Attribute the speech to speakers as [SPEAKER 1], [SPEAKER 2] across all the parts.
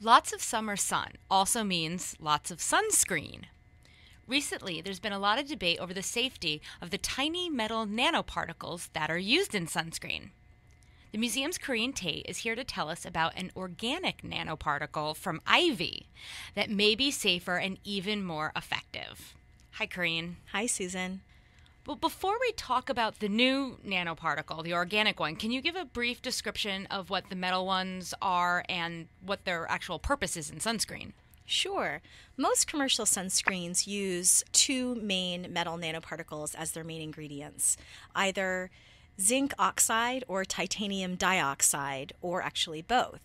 [SPEAKER 1] Lots of summer sun also means lots of sunscreen. Recently, there's been a lot of debate over the safety of the tiny metal nanoparticles that are used in sunscreen. The museum's Corinne Tate is here to tell us about an organic nanoparticle from ivy that may be safer and even more effective. Hi, Corinne.
[SPEAKER 2] Hi, Susan.
[SPEAKER 1] Well, before we talk about the new nanoparticle, the organic one, can you give a brief description of what the metal ones are and what their actual purpose is in sunscreen?
[SPEAKER 2] Sure. Most commercial sunscreens use two main metal nanoparticles as their main ingredients, either zinc oxide or titanium dioxide, or actually both.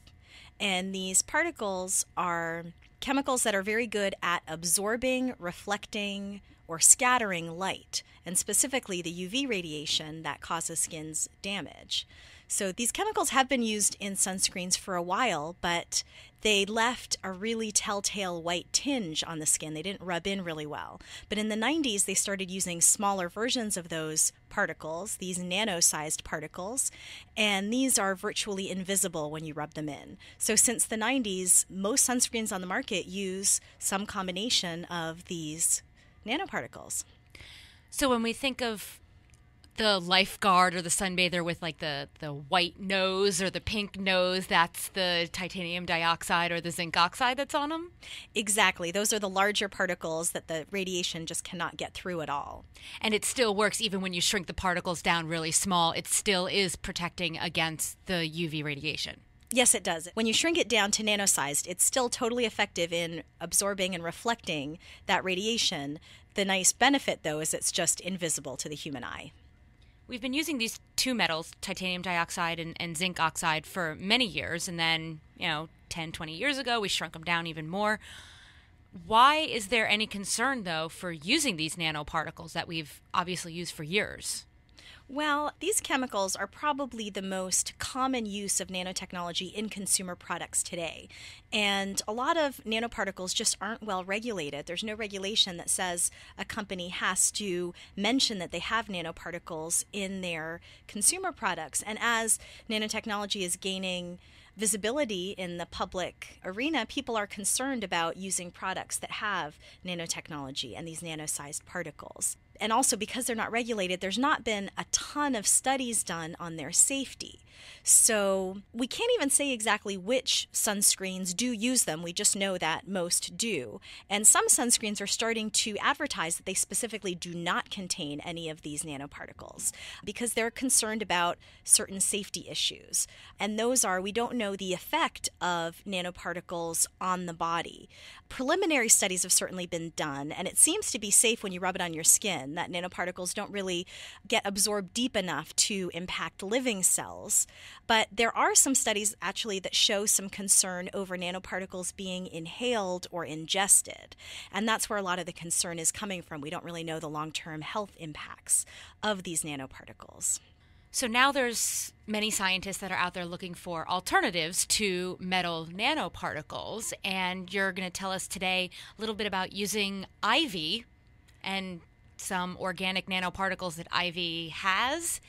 [SPEAKER 2] And these particles are chemicals that are very good at absorbing, reflecting, or scattering light, and specifically the UV radiation that causes skin's damage. So these chemicals have been used in sunscreens for a while, but they left a really telltale white tinge on the skin. They didn't rub in really well. But in the 90s, they started using smaller versions of those particles, these nano-sized particles, and these are virtually invisible when you rub them in. So since the 90s, most sunscreens on the market use some combination of these nanoparticles.
[SPEAKER 1] So when we think of the lifeguard or the sunbather with like the white nose or the pink nose, that's the titanium dioxide or the zinc oxide that's on them?
[SPEAKER 2] Exactly. Those are the larger particles that the radiation just cannot get through at all.
[SPEAKER 1] And it still works even when you shrink the particles down really small. It still is protecting against the UV radiation.
[SPEAKER 2] Yes, it does. When you shrink it down to nanosized, it's still totally effective in absorbing and reflecting that radiation. The nice benefit, though, is it's just invisible to the human eye.
[SPEAKER 1] We've been using these two metals, titanium dioxide and zinc oxide, for many years. And then, 10, 20 years ago, we shrunk them down even more. Why is there any concern, though, for using these nanoparticles that we've obviously used for years?
[SPEAKER 2] Well, these chemicals are probably the most common use of nanotechnology in consumer products today. And a lot of nanoparticles just aren't well regulated. There's no regulation that says a company has to mention that they have nanoparticles in their consumer products. And as nanotechnology is gaining visibility in the public arena, people are concerned about using products that have nanotechnology and these nano-sized particles. And also, because they're not regulated, there's not been a ton of studies done on their safety. So we can't even say exactly which sunscreens do use them. We just know that most do. And some sunscreens are starting to advertise that they specifically do not contain any of these nanoparticles because they're concerned about certain safety issues. And those are, we don't know the effect of nanoparticles on the body. Preliminary studies have certainly been done, and it seems to be safe when you rub it on your skin, that nanoparticles don't really get absorbed deep enough to impact living cells. But there are some studies actually that show some concern over nanoparticles being inhaled or ingested. And that's where a lot of the concern is coming from. We don't really know the long-term health impacts of these nanoparticles.
[SPEAKER 1] So now there's many scientists that are out there looking for alternatives to metal nanoparticles. And you're going to tell us today a little bit about using ivy and some organic nanoparticles that ivy has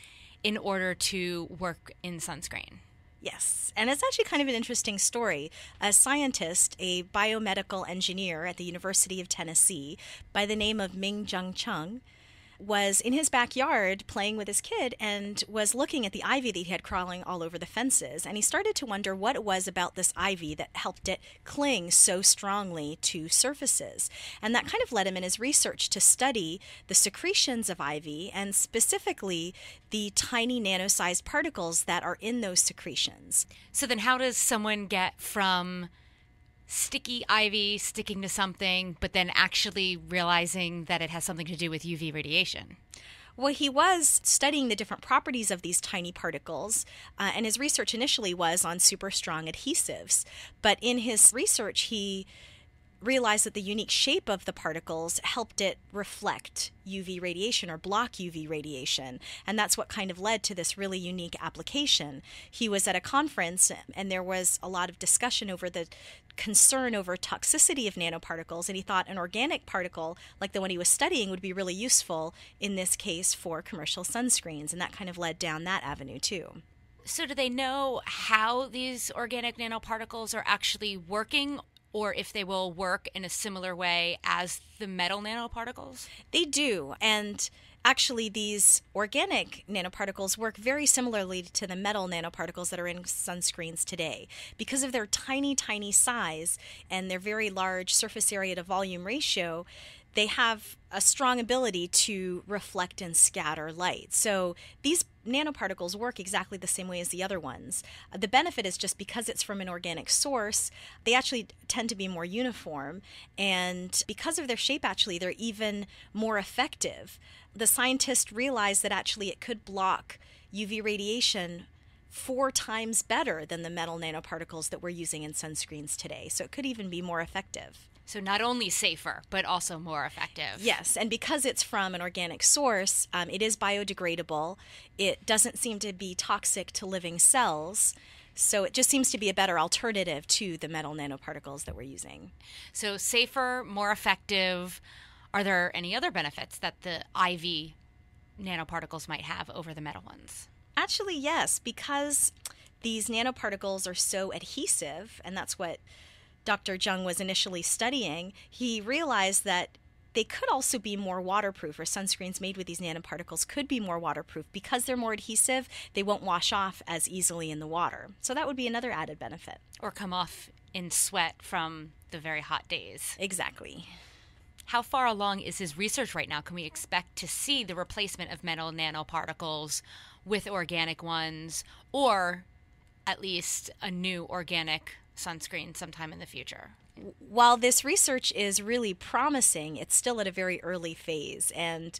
[SPEAKER 1] in order to work in sunscreen.
[SPEAKER 2] Yes, and it's actually kind of an interesting story. A scientist, a biomedical engineer at the University of Tennessee by the name of Ming-Jung Chung, was in his backyard playing with his kid and was looking at the ivy that he had crawling all over the fences. And he started to wonder what it was about this ivy that helped it cling so strongly to surfaces. And that kind of led him in his research to study the secretions of ivy and specifically the tiny nano-sized particles that are in those secretions.
[SPEAKER 1] So then how does someone get from sticky ivy sticking to something, but then actually realizing that it has something to do with UV radiation?
[SPEAKER 2] Well, he was studying the different properties of these tiny particles, and his research initially was on super strong adhesives. But in his research, he realized that the unique shape of the particles helped it reflect UV radiation or block UV radiation. And that's what kind of led to this really unique application. He was at a conference and there was a lot of discussion over the concern over toxicity of nanoparticles, and he thought an organic particle like the one he was studying would be really useful in this case for commercial sunscreens, and that kind of led down that avenue too.
[SPEAKER 1] So do they know how these organic nanoparticles are actually working, or if they will work in a similar way as the metal nanoparticles?
[SPEAKER 2] They do. And actually, these organic nanoparticles work very similarly to the metal nanoparticles that are in sunscreens today. Because of their tiny, tiny size and their very large surface area to volume ratio, they have a strong ability to reflect and scatter light. So these nanoparticles work exactly the same way as the other ones. The benefit is just because it's from an organic source, they actually tend to be more uniform. And because of their shape, actually, they're even more effective. The scientists realized that actually it could block UV radiation 4 times better than the metal nanoparticles that we're using in sunscreens today. So it could even be more effective.
[SPEAKER 1] So not only safer, but also more effective.
[SPEAKER 2] Yes, and because it's from an organic source, it is biodegradable. It doesn't seem to be toxic to living cells. So it just seems to be a better alternative to the metal nanoparticles that we're using.
[SPEAKER 1] So safer, more effective. Are there any other benefits that the IV nanoparticles might have over the metal ones?
[SPEAKER 2] Actually, yes, because these nanoparticles are so adhesive, and that's what Dr. Jung was initially studying. He realized that they could also be more waterproof, or sunscreens made with these nanoparticles could be more waterproof. Because they're more adhesive, they won't wash off as easily in the water. So that would be another added benefit.
[SPEAKER 1] Or come off in sweat from the very hot days.
[SPEAKER 2] Exactly.
[SPEAKER 1] How far along is his research right now? Can we expect to see the replacement of metal nanoparticles with organic ones, or at least a new organic sunscreen sometime in the future?
[SPEAKER 2] While this research is really promising, it's still at a very early phase. And,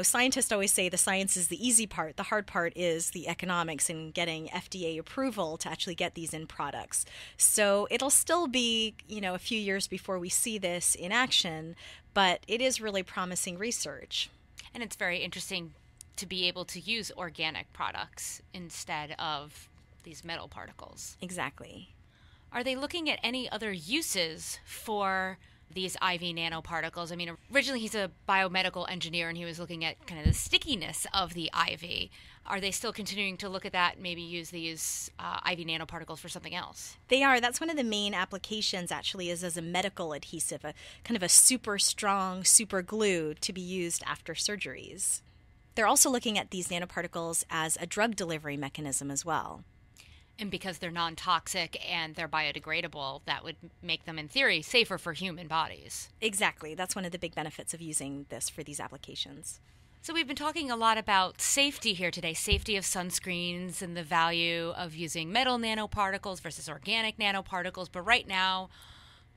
[SPEAKER 2] scientists always say the science is the easy part. The hard part is the economics and getting FDA approval to actually get these in products. So it'll still be, a few years before we see this in action, but it is really promising research.
[SPEAKER 1] And it's very interesting to be able to use organic products instead of these metal particles.
[SPEAKER 2] Exactly.
[SPEAKER 1] Are they looking at any other uses for these IV nanoparticles? I mean, originally he's a biomedical engineer and he was looking at kind of the stickiness of the IV. Are they still continuing to look at that, maybe use these IV nanoparticles for something else?
[SPEAKER 2] They are. That's one of the main applications, actually, is as a medical adhesive, a kind of a super strong super glue to be used after surgeries. They're also looking at these nanoparticles as a drug delivery mechanism as well.
[SPEAKER 1] And because they're non-toxic and they're biodegradable, that would make them, in theory, safer for human bodies.
[SPEAKER 2] Exactly. That's one of the big benefits of using this for these applications.
[SPEAKER 1] So we've been talking a lot about safety here today, safety of sunscreens and the value of using metal nanoparticles versus organic nanoparticles. But right now,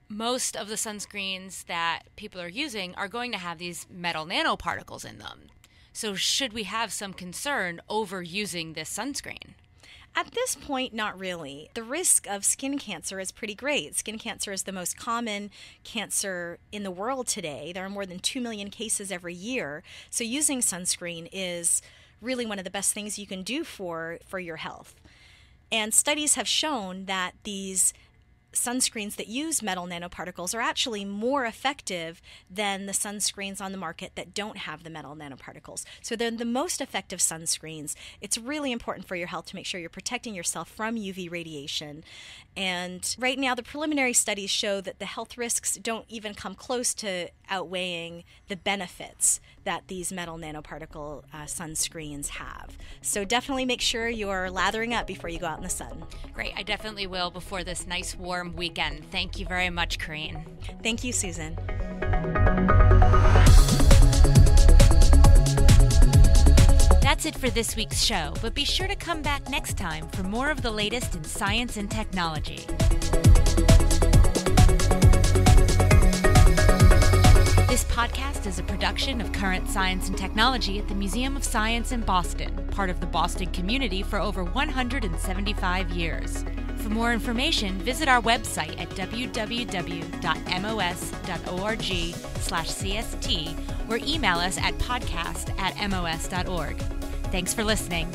[SPEAKER 1] most of the sunscreens that people are using are going to have these metal nanoparticles in them. So should we have some concern over using this sunscreen?
[SPEAKER 2] At this point, not really. The risk of skin cancer is pretty great. Skin cancer is the most common cancer in the world today. There are more than 2 million cases every year. So using sunscreen is really one of the best things you can do for your health. And studies have shown that these sunscreens that use metal nanoparticles are actually more effective than the sunscreens on the market that don't have the metal nanoparticles. So they're the most effective sunscreens. It's really important for your health to make sure you're protecting yourself from UV radiation. And right now, the preliminary studies show that the health risks don't even come close to outweighing the benefits that these metal nanoparticle sunscreens have. So definitely make sure you're lathering up before you go out in the sun.
[SPEAKER 1] Great. I definitely will before this nice warm weekend. Thank you very much, Corinne.
[SPEAKER 2] Thank you, Susan.
[SPEAKER 1] That's it for this week's show, but be sure to come back next time for more of the latest in science and technology. This podcast is a production of Current Science and Technology at the Museum of Science in Boston, part of the Boston community for over 175 years. For more information, visit our website at www.mos.org/CST or email us at podcast@mos.org. Thanks for listening.